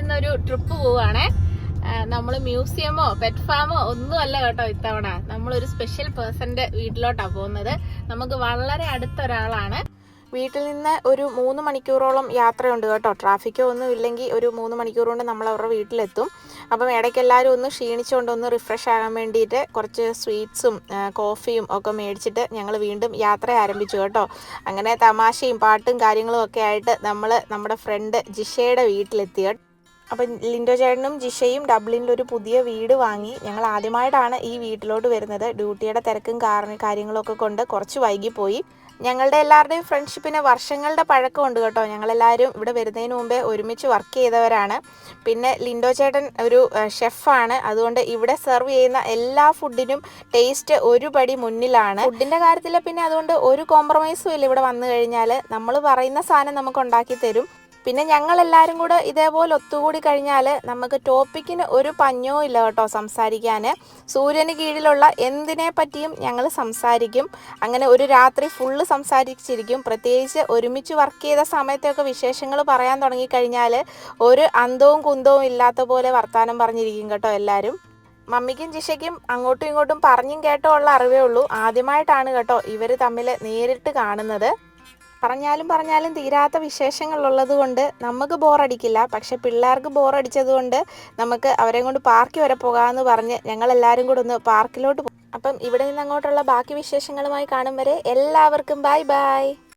ഇന്നൊരു ട്രിപ്പ് പോവുകയാണേ. നമ്മൾ മ്യൂസിയമോ പെറ്റ് ഫാമോ ഒന്നുമല്ല കേട്ടോ ഇത്തവണ. നമ്മളൊരു സ്പെഷ്യൽ പേഴ്സന്റെ വീട്ടിലോട്ടാണ് പോകുന്നത്. നമുക്ക് വളരെ അടുത്തൊരാളാണ്. വീട്ടിൽ നിന്ന് ഒരു 3 മണിക്കൂറോളം യാത്രയുണ്ട് കേട്ടോ. ട്രാഫിക്കോ ഒന്നും ഇല്ലെങ്കിൽ ഒരു 3 മണിക്കൂർ കൊണ്ട് നമ്മൾ അവരുടെ വീട്ടിലെത്തും. അപ്പം ഇടയ്ക്ക് എല്ലാവരും ഒന്ന് ക്ഷീണിച്ചുകൊണ്ട് ഒന്ന് റിഫ്രഷ് ആകാൻ വേണ്ടിയിട്ട് കുറച്ച് സ്വീറ്റ്സും കോഫിയും ഒക്കെ മേടിച്ചിട്ട് ഞങ്ങൾ വീണ്ടും യാത്ര ആരംഭിച്ചു കേട്ടോ. അങ്ങനെ തമാശയും പാട്ടും കാര്യങ്ങളും ഒക്കെ ആയിട്ട് നമ്മൾ നമ്മുടെ ഫ്രണ്ട് ജിഷയുടെ വീട്ടിലെത്തി. അപ്പം ലിൻഡോ ചേട്ടനും ജിഷയും ഡബ്ലിനിലൊരു പുതിയ വീട് വാങ്ങി. ഞങ്ങൾ ആദ്യമായിട്ടാണ് ഈ വീട്ടിലോട്ട് വരുന്നത്. ഡ്യൂട്ടിയുടെ തിരക്കും കാര്യങ്ങളൊക്കെ കൊണ്ട് കുറച്ച് വൈകിപ്പോയി. ഞങ്ങളുടെ എല്ലാവരുടെയും ഫ്രണ്ട്ഷിപ്പിന് വർഷങ്ങളുടെ പഴക്കമുണ്ട് കേട്ടോ. ഞങ്ങളെല്ലാവരും ഇവിടെ വരുന്നതിന് മുമ്പേ ഒരുമിച്ച് വർക്ക് ചെയ്തവരാണ്. പിന്നെ ലിൻഡോ ചേട്ടൻ ഒരു ഷെഫാണ്. അതുകൊണ്ട് ഇവിടെ സെർവ് ചെയ്യുന്ന എല്ലാ ഫുഡിനും ടേസ്റ്റ് ഒരു പടി മുന്നിലാണ്. ഫുഡിൻ്റെ കാര്യത്തിൽ പിന്നെ അതുകൊണ്ട് ഒരു കോംപ്രമൈസും ഇല്ല. ഇവിടെ വന്നു കഴിഞ്ഞാൽ നമ്മൾ പറയുന്ന സാധനം നമുക്ക് ഉണ്ടാക്കി തരും. പിന്നെ ഞങ്ങളെല്ലാവരും കൂടെ ഇതേപോലെ ഒത്തുകൂടി കഴിഞ്ഞാൽ നമുക്ക് ടോപ്പിക്കിന് ഒരു പഞ്ഞവും ഇല്ല കേട്ടോ സംസാരിക്കാൻ. സൂര്യന് കീഴിലുള്ള എന്തിനെ പറ്റിയും ഞങ്ങൾ സംസാരിക്കും. അങ്ങനെ ഒരു രാത്രി ഫുള്ള് സംസാരിച്ചിരിക്കും. പ്രത്യേകിച്ച് ഒരുമിച്ച് വർക്ക് ചെയ്ത സമയത്തൊക്കെ വിശേഷങ്ങൾ പറയാൻ തുടങ്ങിക്കഴിഞ്ഞാൽ ഒരു അന്തവും കുന്തവും ഇല്ലാത്ത പോലെ വർത്തമാനം പറഞ്ഞിരിക്കും കേട്ടോ എല്ലാവരും. മമ്മിക്കും ജിഷയ്ക്കും അങ്ങോട്ടും ഇങ്ങോട്ടും പറഞ്ഞും കേട്ടോ ഉള്ള അറിവേ ഉള്ളൂ. ആദ്യമായിട്ടാണ് കേട്ടോ ഇവർ തമ്മിൽ നേരിട്ട് കാണുന്നത്. പറഞ്ഞാലും തീരാത്ത വിശേഷങ്ങളുള്ളത് കൊണ്ട് നമുക്ക് ബോറടിക്കില്ല. പക്ഷെ പിള്ളേർക്ക് ബോറടിച്ചത് കൊണ്ട് നമുക്ക് അവരെ കൊണ്ട് പാർക്കിൽ വരെ പോകാമെന്ന് പറഞ്ഞ് ഞങ്ങളെല്ലാവരും കൂടെ ഒന്ന് പാർക്കിലോട്ട് പോകും. അപ്പം ഇവിടെ നിന്ന് അങ്ങോട്ടുള്ള ബാക്കി വിശേഷങ്ങളുമായി കാണും വരെ എല്ലാവർക്കും ബൈ ബൈ.